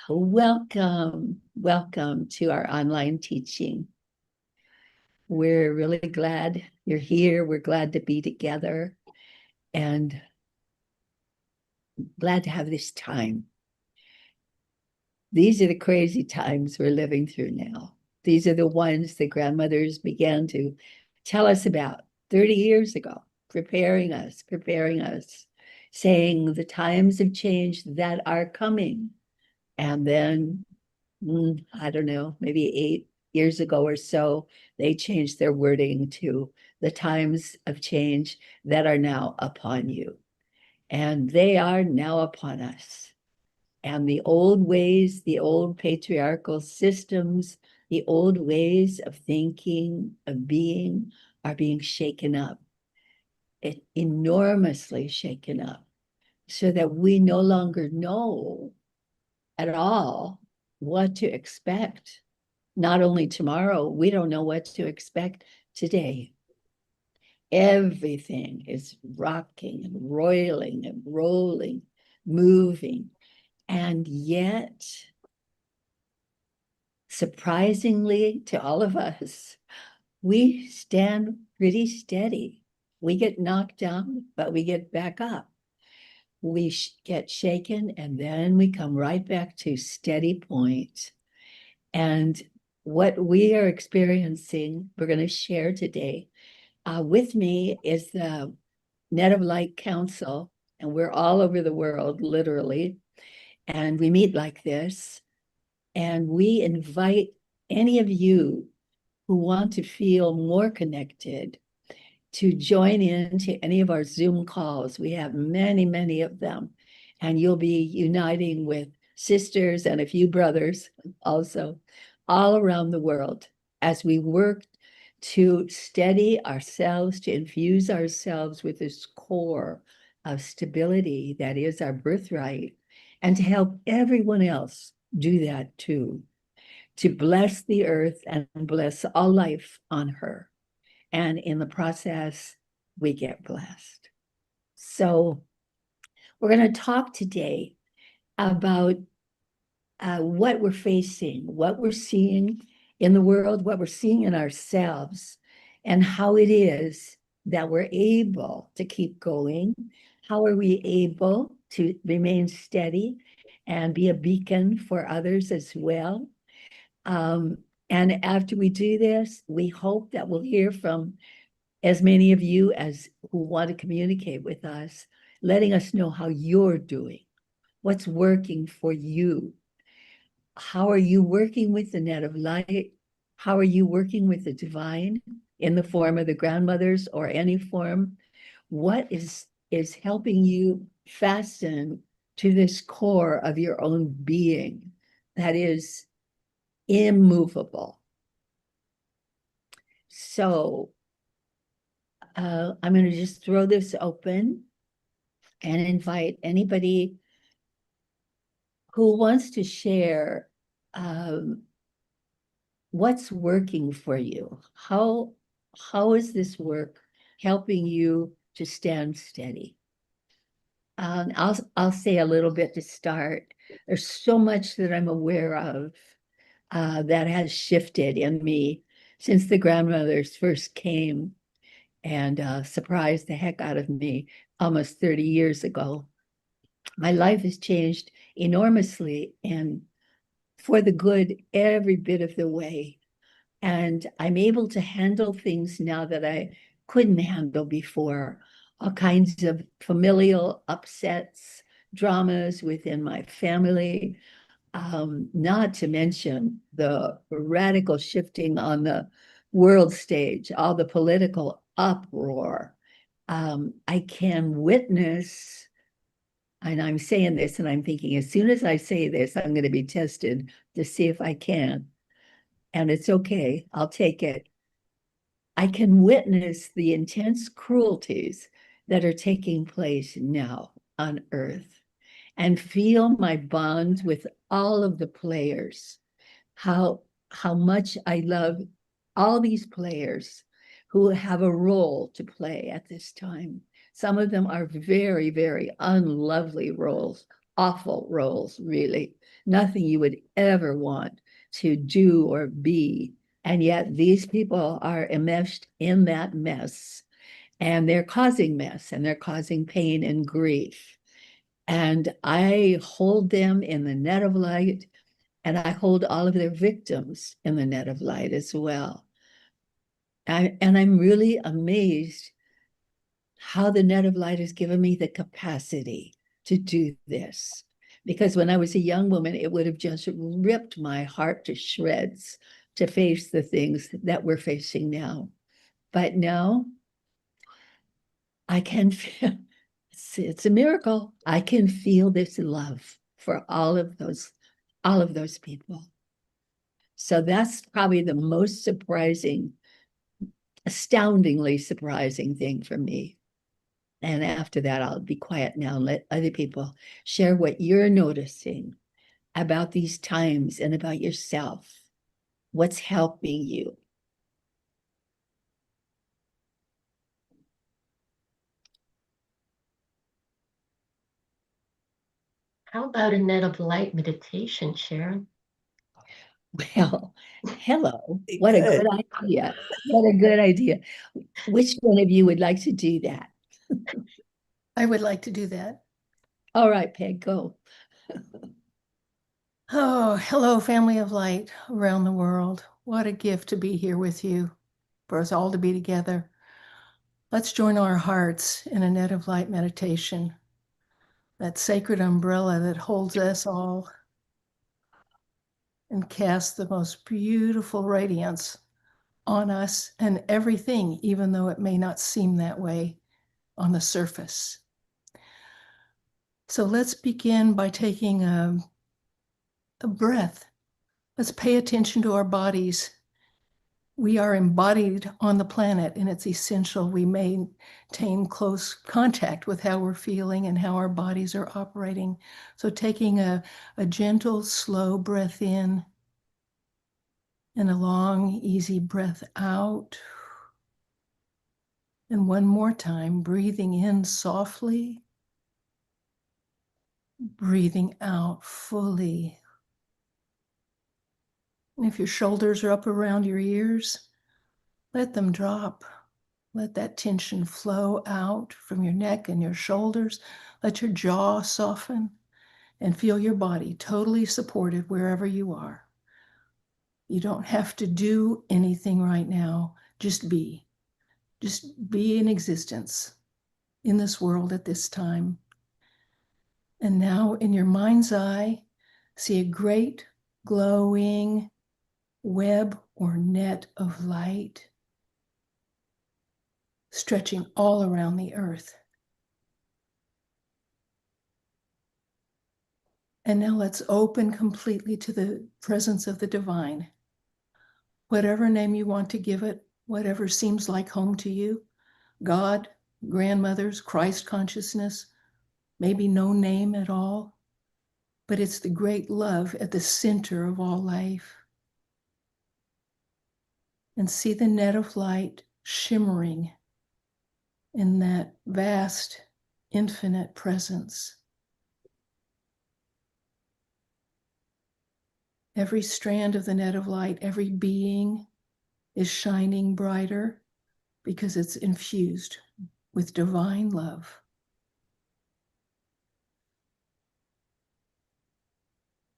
Welcome to our online teaching. We're really glad you're here. We're glad to be together and glad to have this time. These are the crazy times we're living through now. These are the ones the grandmothers began to tell us about 30 years ago, preparing us, saying the times have changed that are coming. And then I don't know, maybe 8 years ago or so, they changed their wording to the times of change that are now upon you. And they are now upon us. And the old ways, the old patriarchal systems, the old ways of thinking, of being, are being shaken up, enormously shaken up, so that we no longer know at all what to expect. Not only tomorrow, we don't know what to expect today. Everything is rocking and roiling and rolling, moving. And yet, surprisingly to all of us, we stand pretty steady. We get knocked down, but we get back up. We get shaken, and then we come right back to steady point. And what we are experiencing, we're going to share today. With me is the Net of Light Council, and we're all over the world, literally. And we meet like this. And we invite any of you who want to feel more connected to join in to any of our Zoom calls. We have many, many of them. And you'll be uniting with sisters and a few brothers also all around the world as we work to steady ourselves, to infuse ourselves with this core of stability that is our birthright, and to help everyone else do that too, to bless the earth and bless all life on her. And in the process, we get blessed. So we're going to talk today about what we're facing, what we're seeing in the world, what we're seeing in ourselves, and how it is that we're able to keep going. How are we able to remain steady and be a beacon for others as well? And after we do this, we hope that we'll hear from as many of you as who want to communicate with us, letting us know how you're doing, what's working for you. How are you working with the Net of Light? How are you working with the divine in the form of the grandmothers or any form? What is helping you fasten to this core of your own being that is immovable? So I'm going to just throw this open and invite anybody who wants to share what's working for you. How is this work helping you to stand steady? I'll say a little bit to start. There's so much that I'm aware of that has shifted in me since the grandmothers first came and surprised the heck out of me almost 30 years ago. My life has changed enormously and for the good every bit of the way. And I'm able to handle things now that I couldn't handle before. All kinds of familial upsets, dramas within my family, not to mention the radical shifting on the world stage, all the political uproar. I can witness, and I'm saying this and I'm thinking, as soon as I say this, I'm going to be tested to see if I can. And it's okay, I'll take it. I can witness the intense cruelties that are taking place now on Earth and feel my bonds with all of the players, how much I love all these players who have a role to play at this time. Some of them are very, very unlovely roles, awful roles, really. Nothing you would ever want to do or be. And yet these people are enmeshed in that mess, and they're causing mess, and they're causing pain and grief. And I hold them in the net of light, and I hold all of their victims in the net of light as well. And I'm really amazed how the net of light has given me the capacity to do this. Because when I was a young woman, it would have just ripped my heart to shreds to face the things that we're facing now. But now I can feel it's a miracle. I can feel this love for all of those people. So that's probably the most surprising, astoundingly surprising thing for me. And after that, I'll be quiet now and let other people share what you're noticing about these times and about yourself. What's helping you? How about a net of light meditation, Sharon? Well, hello. What a Good. good idea. What a good idea. Which one of you would like to do that? I would like to do that. All right, Peg, go. Oh, hello, family of light around the world. What a gift to be here with you, for us all to be together. Let's join our hearts in a net of light meditation, that sacred umbrella that holds us all and casts the most beautiful radiance on us and everything, even though it may not seem that way on the surface. So let's begin by taking a breath. Let's pay attention to our bodies. We are embodied on the planet, and it's essential we maintain close contact with how we're feeling and how our bodies are operating. So taking a gentle, slow breath in and a long, easy breath out. And one more time, breathing in softly, breathing out fully. And if your shoulders are up around your ears, let them drop. Let that tension flow out from your neck and your shoulders. Let your jaw soften and feel your body totally supported wherever you are. You don't have to do anything right now. Just be. Just be in existence in this world at this time. And now in your mind's eye, see a great glowing web or net of light stretching all around the earth. And now let's open completely to the presence of the divine. Whatever name you want to give it, whatever seems like home to you, God, grandmothers, Christ consciousness, maybe no name at all, but it's the great love at the center of all life. And see the net of light shimmering in that vast, infinite presence. Every strand of the net of light, every being is shining brighter because it's infused with divine love.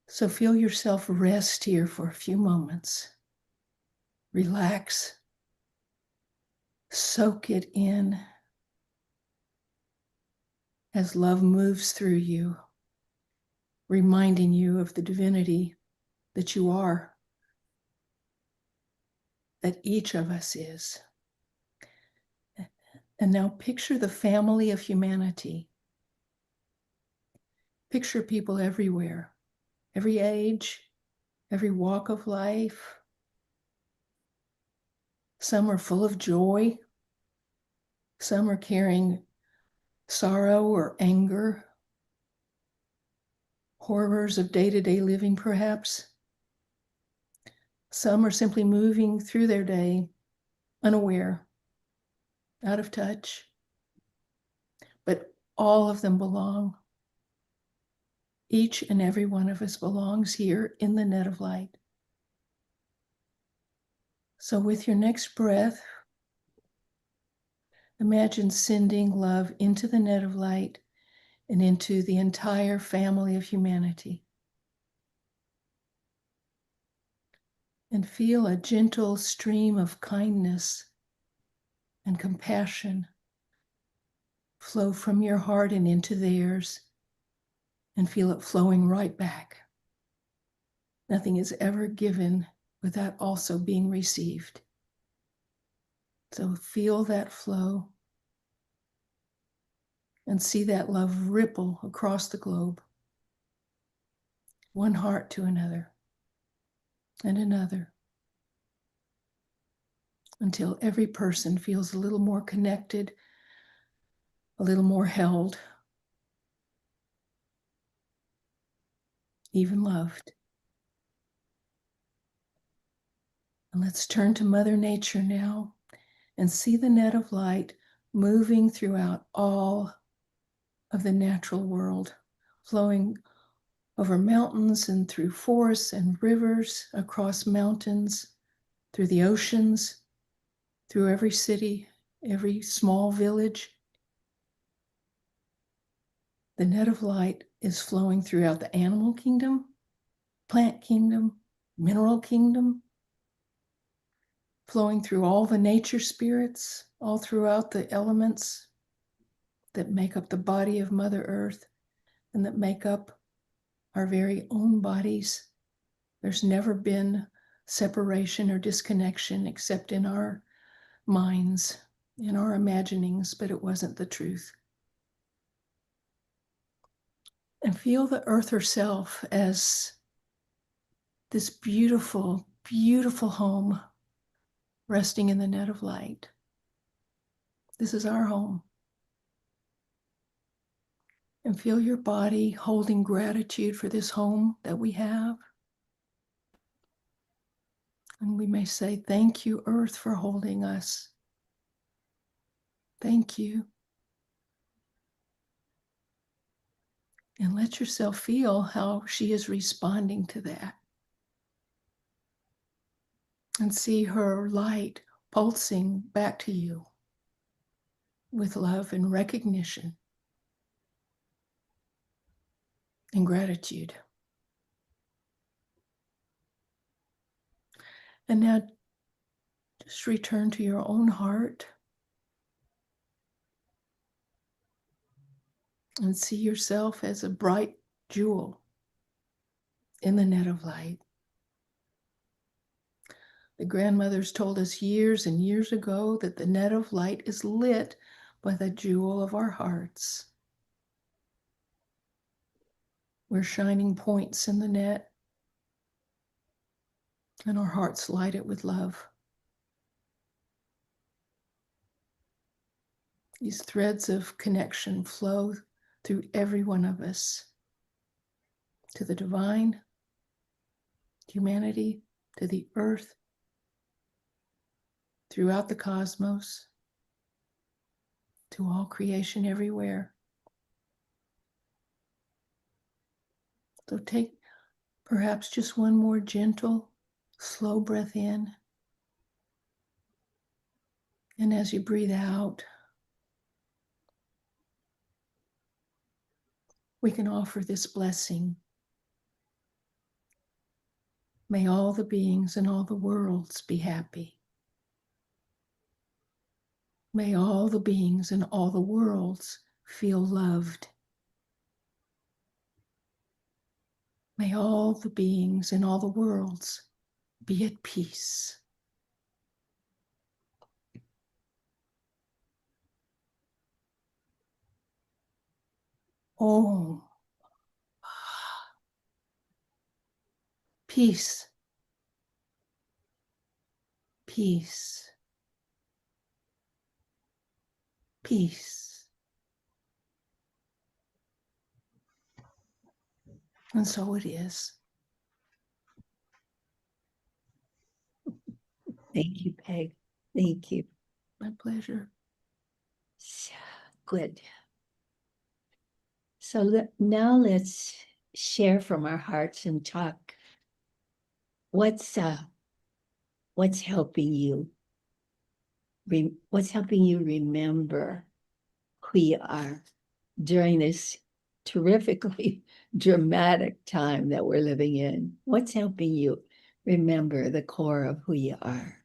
So feel yourself rest here for a few moments. Relax. Soak it in as love moves through you, reminding you of the divinity that you are, that each of us is. And now picture the family of humanity. Picture people everywhere, every age, every walk of life. Some are full of joy. Some are carrying sorrow or anger, horrors of day-to-day living, perhaps. Some are simply moving through their day, unaware, out of touch. But all of them belong. Each and every one of us belongs here in the net of light. So with your next breath, imagine sending love into the net of light and into the entire family of humanity. And feel a gentle stream of kindness and compassion flow from your heart and into theirs, and feel it flowing right back. Nothing is ever given without also being received. So feel that flow and see that love ripple across the globe, one heart to another and another, until every person feels a little more connected, a little more held, even loved. And let's turn to Mother Nature now and see the net of light moving throughout all of the natural world, flowing over mountains and through forests and rivers, across mountains, through the oceans, through every city, every small village. The net of light is flowing throughout the animal kingdom, plant kingdom, mineral kingdom, flowing through all the nature spirits, all throughout the elements that make up the body of Mother Earth and that make up our very own bodies. There's never been separation or disconnection except in our minds, in our imaginings, but it wasn't the truth. And feel the earth herself as this beautiful, beautiful home resting in the net of light. This is our home. And feel your body holding gratitude for this home that we have. And we may say, thank you, Earth, for holding us. Thank you. And let yourself feel how she is responding to that. And see her light pulsing back to you with love and recognition and gratitude. And now just return to your own heart and see yourself as a bright jewel in the net of light. The grandmothers told us years and years ago that the net of light is lit by the jewel of our hearts. We're shining points in the net, and our hearts light it with love. These threads of connection flow through every one of us to the divine, humanity, to the earth, throughout the cosmos, to all creation everywhere. So take perhaps just one more gentle, slow breath in. And as you breathe out, we can offer this blessing. May all the beings in all the worlds be happy. May all the beings in all the worlds feel loved. May all the beings in all the worlds be at peace. Om. Peace. Peace. Peace. And so it is. Thank you, Peg. Thank you. My pleasure. Good. So now let's share from our hearts and talk. What's helping you? What's helping you remember who you are during this terrifically dramatic time that we're living in? What's helping you remember the core of who you are?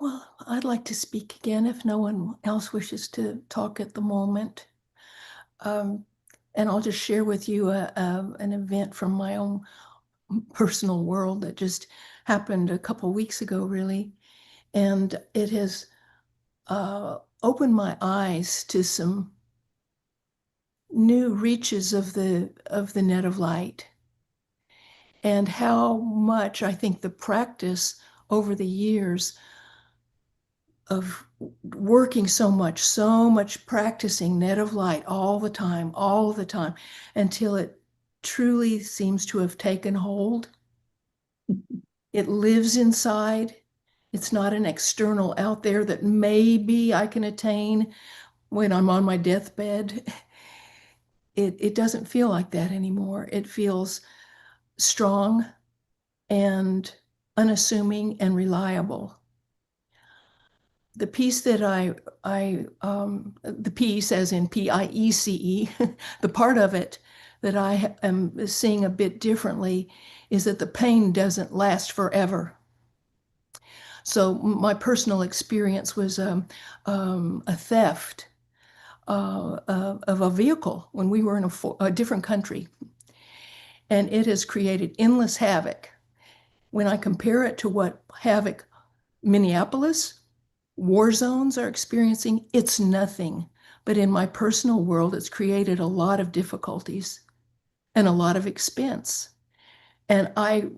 Well, I'd like to speak again if no one else wishes to talk at the moment. And I'll just share with you an event from my own personal world that just happened a couple weeks ago, really. And it has opened my eyes to some new reaches of the net of light, and how much I think the practice over the years of working so much practicing net of light all the time, until it truly seems to have taken hold. It lives inside. It's not an external out there that maybe I can attain when I'm on my deathbed. It doesn't feel like that anymore. It feels strong and unassuming and reliable. The piece that the piece as in Piece, the part of it that I am seeing a bit differently is that the pain doesn't last forever. So my personal experience was a theft of a vehicle when we were in a different country. And it has created endless havoc. When I compare it to what havoc Minneapolis war zones are experiencing, it's nothing. But in my personal world, it's created a lot of difficulties and a lot of expense. And I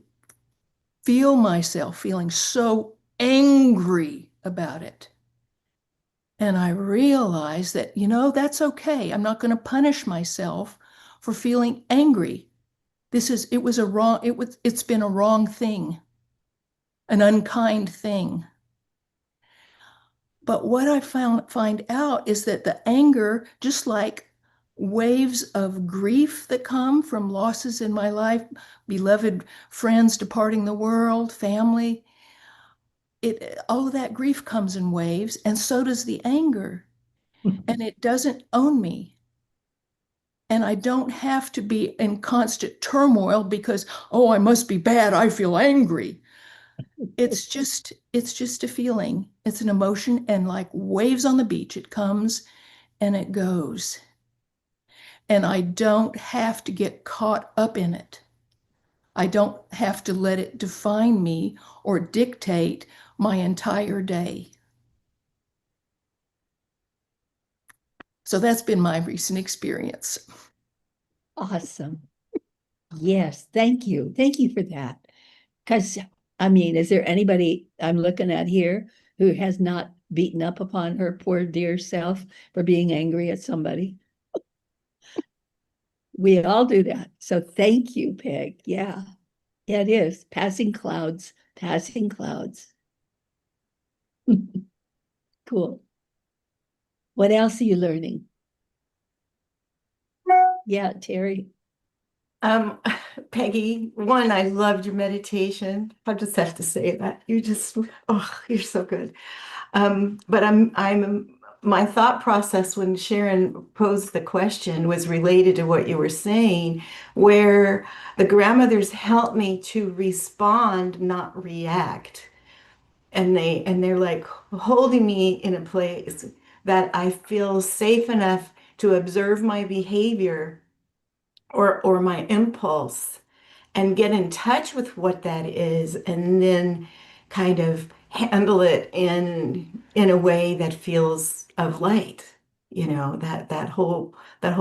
feel myself feeling so angry about it. And I realize that, that's okay. I'm not going to punish myself for feeling angry. It's been a wrong thing, an unkind thing. But what I find out is that the anger, just like waves of grief that come from losses in my life, beloved friends departing the world, family, all of that grief comes in waves, and so does the anger. And it doesn't own me. And I don't have to be in constant turmoil because, oh, I must be bad. I feel angry. It's just a feeling. It's an emotion, and like waves on the beach, it comes and it goes. And I don't have to get caught up in it. I don't have to let it define me or dictate my entire day. So that's been my recent experience. Awesome. Yes, thank you. Thank you for that. Because, I mean, is there anybody I'm looking at here who has not beaten up upon her poor dear self for being angry at somebody? We all do that. So thank you, Peg. Yeah, it is. Passing clouds, passing clouds. Cool. What else are you learning? Yeah, Terry. Um, Peggy, one, I loved your meditation. I just have to say that. You're so good. But my thought process when Sharon posed the question was related to what you were saying, where the grandmothers help me to respond, not react. And they're like holding me in a place that I feel safe enough to observe my behavior or my impulse and get in touch with what that is, and then kind of handle it in a way that feels of light, that whole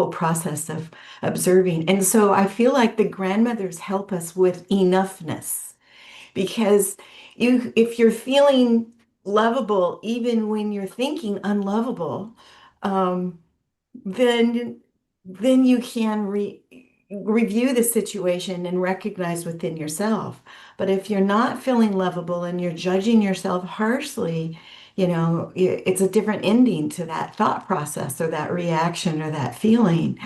process of observing. And so I feel like the grandmothers help us with enoughness, because if you're feeling lovable even when you're thinking unlovable, then then you can review the situation and recognize within yourself. But if you're not feeling lovable and you're judging yourself harshly, it's a different ending to that thought process or that reaction or that feeling.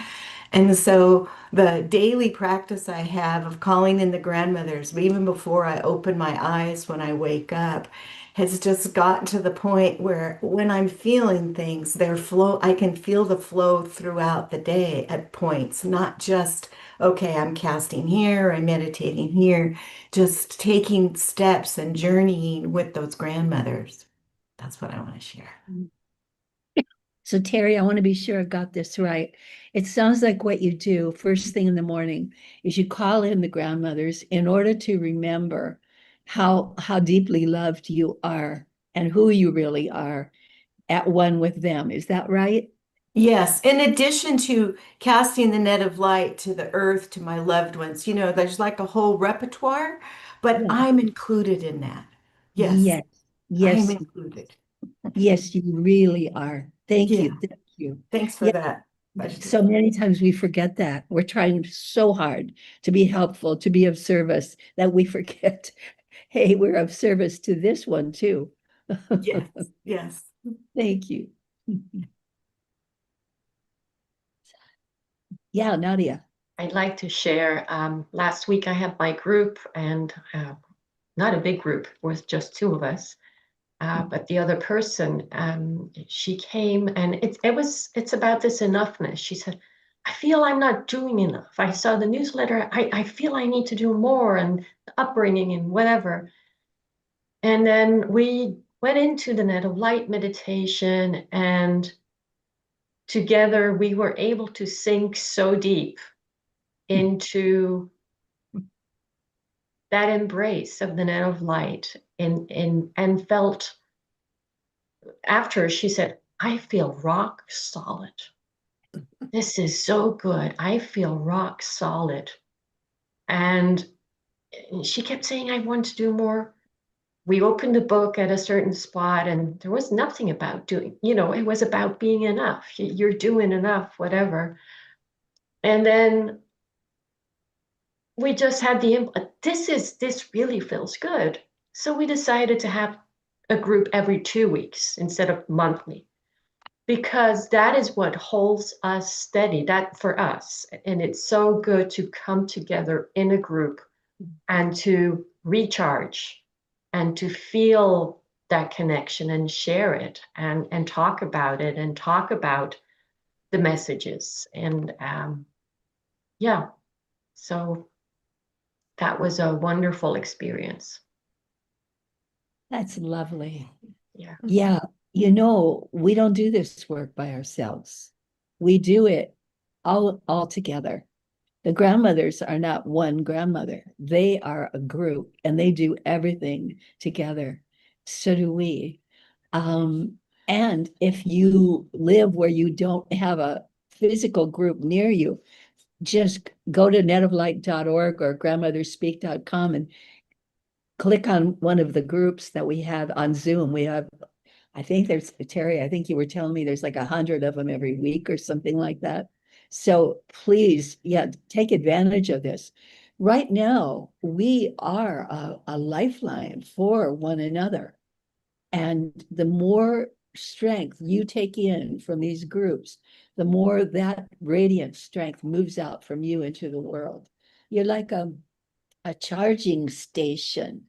And so the daily practice I have of calling in the grandmothers, even before I open my eyes when I wake up, has just gotten to the point where when I'm feeling things, I can feel the flow throughout the day at points, not just, okay, I'm casting here, I'm meditating here, just taking steps and journeying with those grandmothers. That's what I want to share. So Terry, I want to be sure I got this right. It sounds like what you do first thing in the morning is you call in the grandmothers in order to remember how deeply loved you are and who you really are at one with them. Is that right? Yes, in addition to casting the net of light to the earth, to my loved ones, there's like a whole repertoire, but Yeah. I'm included in that. Yes, Yes. I'm Yes. included. Yes, you really are. Thank Yeah, you. Thank you. thanks for Yeah. that. So many times we forget that. We're trying so hard to be helpful, to be of service, that we forget, hey, we're of service to this one too. Yes, yes. Thank you. Yeah, Nadia. I'd like to share. Last week I had my group, and not a big group, it was just two of us. But the other person, she came, and it's about this enoughness. She said, I feel I'm not doing enough. I saw the newsletter. I feel I need to do more, and the upbringing and whatever. And then we went into the net of light meditation, and together we were able to sink so deep into that embrace of the net of light, and felt, after, she said, I feel rock solid. This is so good. I feel rock solid. And she kept saying, I want to do more. We opened the book at a certain spot, and there was nothing about doing, it was about being enough. You're doing enough, whatever. And then we just had this really feels good. So we decided to have a group every 2 weeks instead of monthly, because that is what holds us steady, that for us. And it's so good to come together in a group and to recharge and to feel that connection and share it, and talk about it, and talk about the messages. And yeah, so that was a wonderful experience. That's lovely. Yeah. Yeah, we don't do this work by ourselves. We do it all together. The grandmothers are not one grandmother. They are a group and they do everything together. So do we. And if you live where you don't have a physical group near you, just go to netoflight.org or grandmotherspeak.com and click on one of the groups that we have on Zoom. We have, I think there's, Terry, I think you were telling me there's like 100 of them every week or something like that. So please, yeah, take advantage of this. Right now, we are a lifeline for one another. And the more strength you take in from these groups, the more that radiant strength moves out from you into the world. You're like a charging station,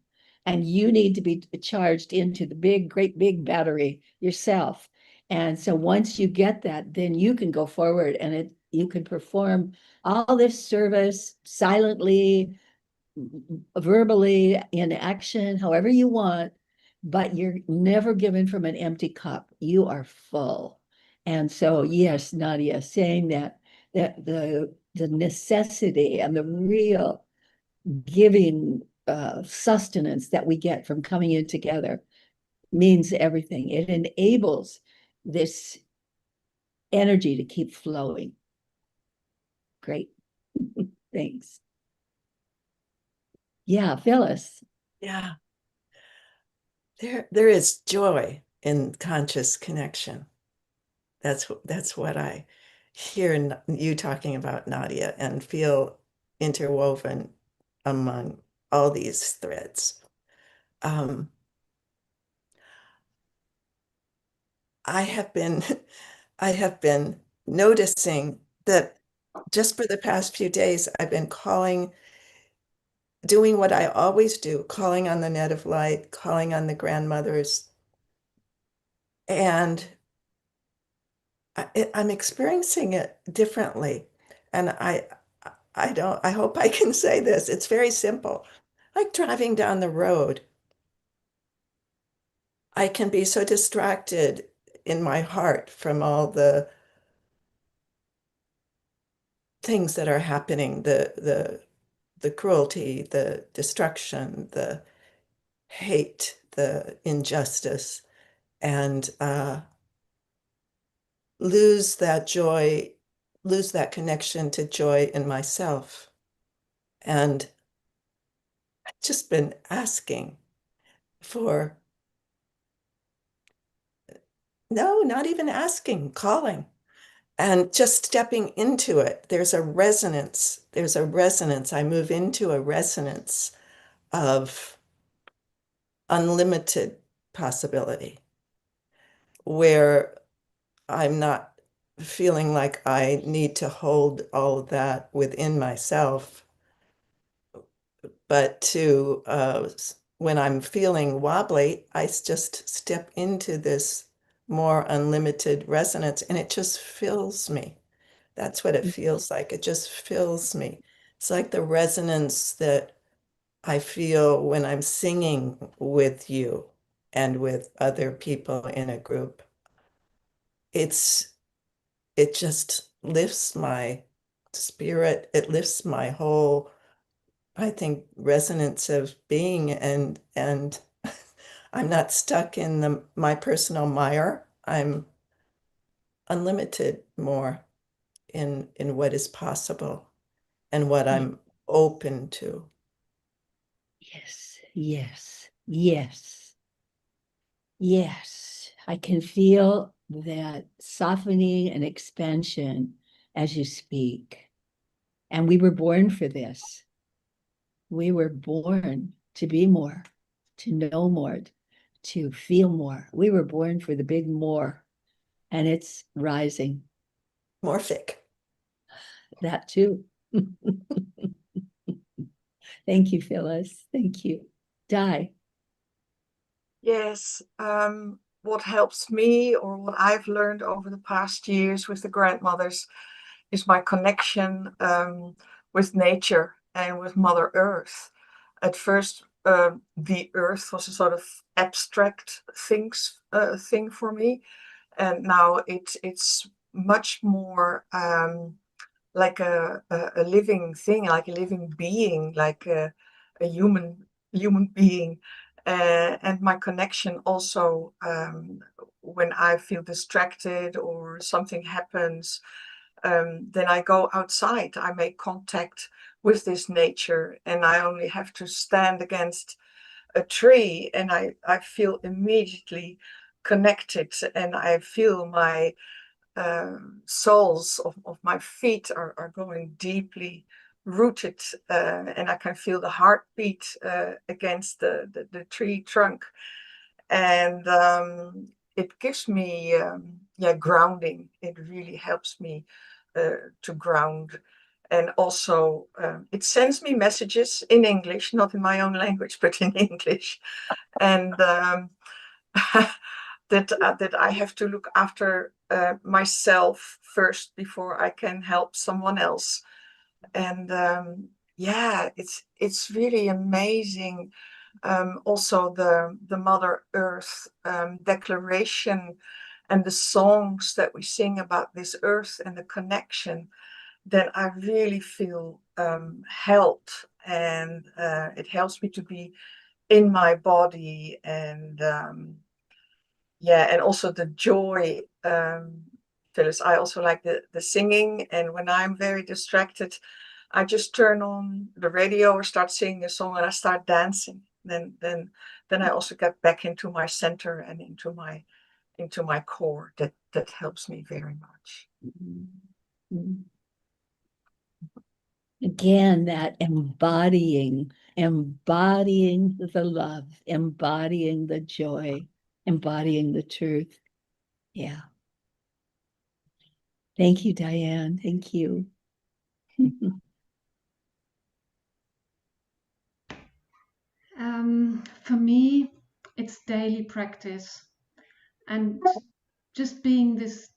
and you need to be charged into the great big battery yourself. And so once you get that, then you can go forward, and you can perform all this service silently, verbally, in action, however you want, but you're never given from an empty cup. You are full. And so, yes, Nadia, saying that the necessity and the real giving sustenance that we get from coming in together means everything. It enables this energy to keep flowing. Great. Thanks. Yeah, Phyllis. Yeah. There is joy in conscious connection. That's what I hear you talking about Nadia and feel interwoven among all these threads. I have been I have been noticing that just for the past few days, I've been doing what I always do, calling on the net of light, calling on the grandmothers, and I'm experiencing it differently. And I hope I can say this. It's very simple. Like driving down the road, I can be so distracted in my heart from all the things that are happening, the cruelty, the destruction, the hate, the injustice, and lose that joy, lose that connection to joy in myself. And I've just been asking for, no, not even asking, calling, and just stepping into it. There's a resonance. There's a resonance. I move into a resonance of unlimited possibility where I'm not feeling like I need to hold all of that within myself, but when I'm feeling wobbly, I just step into this more unlimited resonance and it just fills me. That's what it feels like. It just fills me. It's like the resonance that I feel when I'm singing with you and with other people in a group. It just lifts my spirit. It lifts my whole, I think, resonance of being, and I'm not stuck in my personal mire. I'm unlimited more in what is possible and what I'm open to. Yes, yes, yes, yes. I can feel that softening and expansion as you speak. And we were born for this. We were born to be more, to know more, to feel more. We were born for the big more, and it's rising. Morphic. That too. Thank you, Phyllis. Thank you. Di. Yes, what helps me or what I've learned over the past years with the grandmothers is my connection with nature and with Mother Earth. At first, the earth was a sort of abstract thing for me, and now it's much more like a living thing, like a living being, like a human being. And my connection also, when I feel distracted or something happens, then I go outside. I make contact with this nature, and I only have to stand against a tree, and I feel immediately connected, and I feel my soles of my feet are going deeply rooted, and I can feel the heartbeat against the tree trunk, and it gives me grounding. It really helps me to ground. And also, it sends me messages in English, not in my own language, but in English. And that I have to look after myself first before I can help someone else. And yeah, it's really amazing. Also, the Mother Earth declaration and the songs that we sing about this earth and the connection, then I really feel helped, and it helps me to be in my body, and yeah, and also the joy, Phyllis. I also like the singing, and when I'm very distracted, I just turn on the radio or start singing a song, and I start dancing. Then I also get back into my center and into my core. That helps me very much. Again, that embodying the love, embodying the joy, embodying the truth. Yeah. Thank you, Diane. Thank you. For me, it's daily practice and just being this,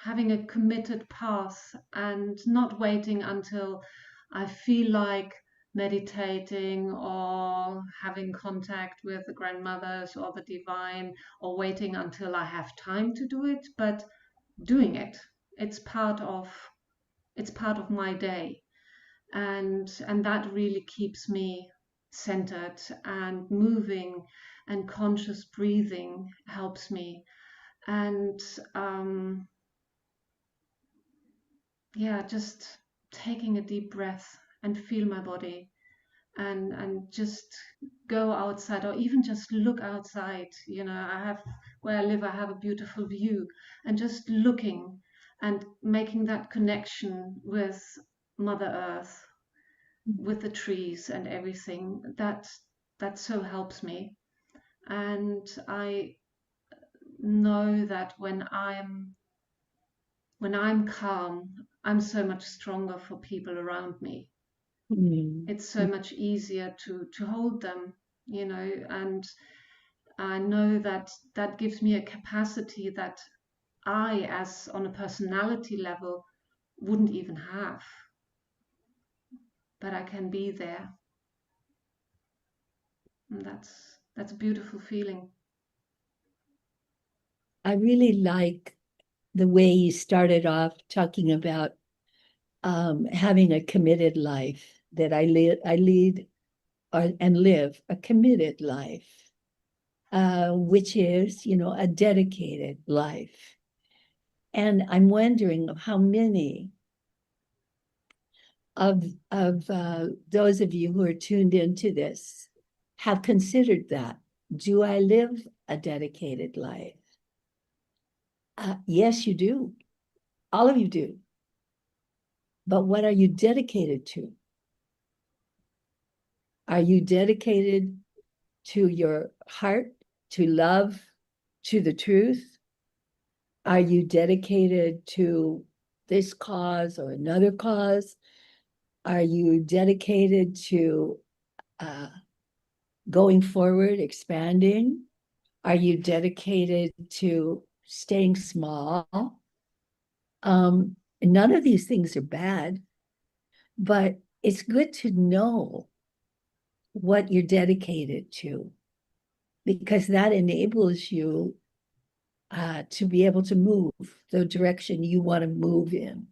having a committed path and not waiting until I feel like meditating or having contact with the grandmothers or the divine, or waiting until I have time to do it, but doing it. It's part of my day, and that really keeps me centered and moving, and conscious breathing helps me. And yeah, just taking a deep breath and feel my body, and just go outside, or even just look outside. You know, I have, where I live, I have a beautiful view, and just looking and making that connection with Mother Earth, with the trees and everything, that so helps me. And I know that when I'm calm, I'm so much stronger for people around me. It's so much easier to hold them, you know, and I know that that gives me a capacity that I, as on a personality level, wouldn't even have. But I can be there. And that's a beautiful feeling. I really like the way you started off talking about having a committed life, that I lead and live a committed life, which is, you know, a dedicated life. And I'm wondering how many of those of you who are tuned into this have considered that. Do I live a dedicated life? Yes, you do. All of you do. But what are you dedicated to? Are you dedicated to your heart, to love, to the truth? Are you dedicated to this cause or another cause? Are you dedicated to going forward, expanding? Are you dedicated to staying small? None of these things are bad, but it's good to know what you're dedicated to, because that enables you to be able to move the direction you want to move in.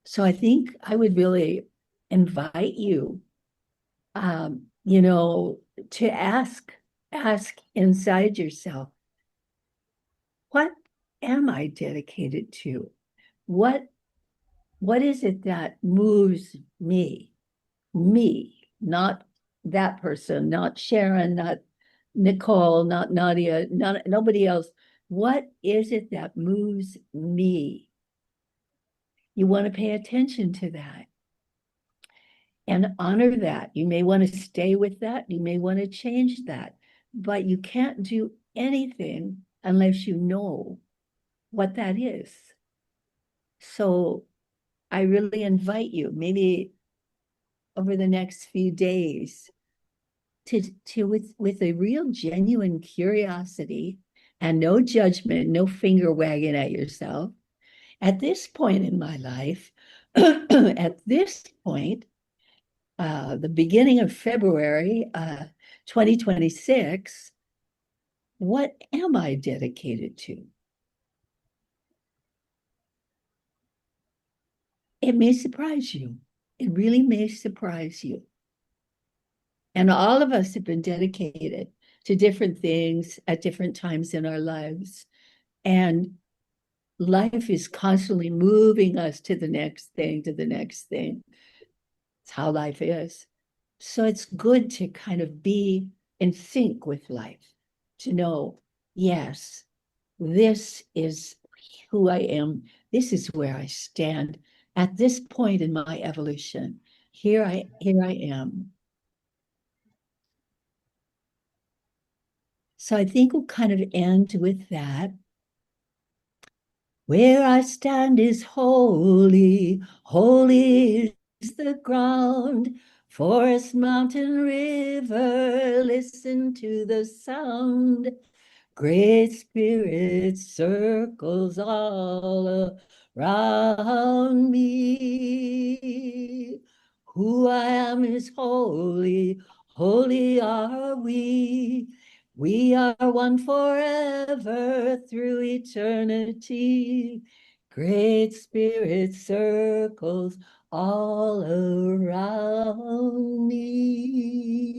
So I think I would really invite you, you know, to ask inside yourself, what am I dedicated to? What is it that moves me? Me, not that person, not Sharon, not Nicole, not Nadia, not nobody else. What is it that moves me? You want to pay attention to that and honor that. You may want to stay with that. You may want to change that, but you can't do anything unless you know what that is. So I really invite you, maybe over the next few days, to with a real genuine curiosity and no judgment, no finger wagging at yourself. At this point in my life, at this point, the beginning of February 2026, what am I dedicated to? It may surprise you. It really may surprise you. And all of us have been dedicated to different things at different times in our lives. And life is constantly moving us to the next thing, to the next thing. It's how life is. So it's good to kind of be in sync with life, to know, yes, this is who I am. This is where I stand at this point in my evolution. Here I am. So I think we'll kind of end with that. Where I stand is holy, holy is the ground. Forest, mountain, river, listen to the sound. Great Spirit circles all around me. Who I am is holy, holy are we. We are one forever through eternity. Great Spirit circles all around me.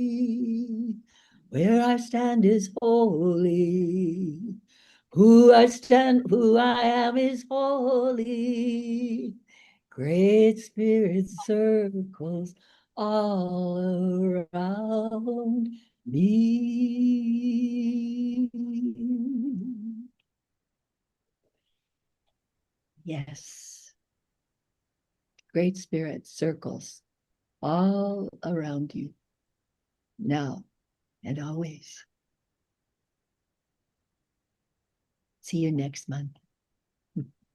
Where I stand is holy. Who I am is holy. Great Spirit circles all around me. Yes. Great Spirit circles all around you now and always. See you next month.